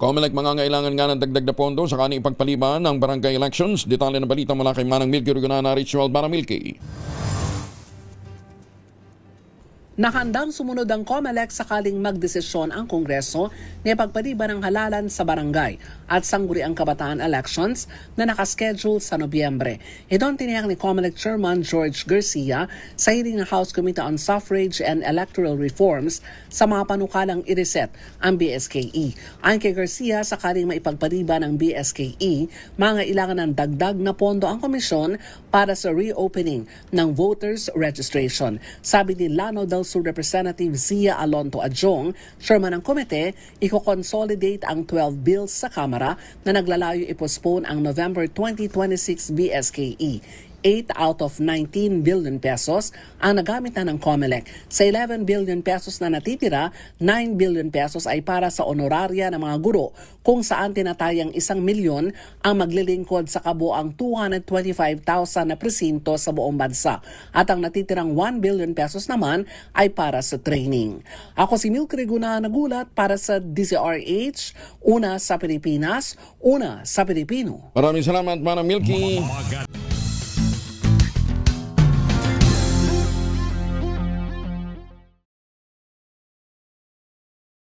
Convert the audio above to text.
COMELEC mangangailangan nga ng dagdag na pondo sa kaning ipagpaliban ng barangay elections. Detalye ng balita mula kay Manang Milky Rugunana, Ritual Baramilky. Nakahandang sumunod ang COMELEC sakaling magdesisyon ang Kongreso na ipagpaliban ng halalan sa barangay at sangguniang kabataan elections na nakaschedule sa Nobyembre. Ito ang tiniyak ni COMELEC Chairman George Garcia sa hearing ng House Committee on Suffrage and Electoral Reforms sa mga panukalang i-reset ang BSKE. Ayon kay Garcia, sakaling maipagpaliban ng BSKE, mangailangan ng dagdag na pondo ang komisyon para sa reopening ng voters registration. Sabi ni Lano del Sur Representative Zia Alonto Adjong, chairman ng komite, i-consolidate ang 12 bills sa Kamara na naglalayo i-postpone ang November 2026 BSKE. 8 out of 19 billion pesos ang nagamit na ng COMELEC. Sa 11 billion pesos na natitira, 9 billion pesos ay para sa honoraria ng mga guro, kung saan tinatayang 1 milyon ang maglilingkod sa kabuang 225,000 na presinto sa buong bansa. At ang natitirang 1 billion pesos naman ay para sa training. Ako si Milky Rugunana, nagulat para sa DZRH, una sa Pilipinas, una sa Pilipino. Maraming salamat, Manang Milky.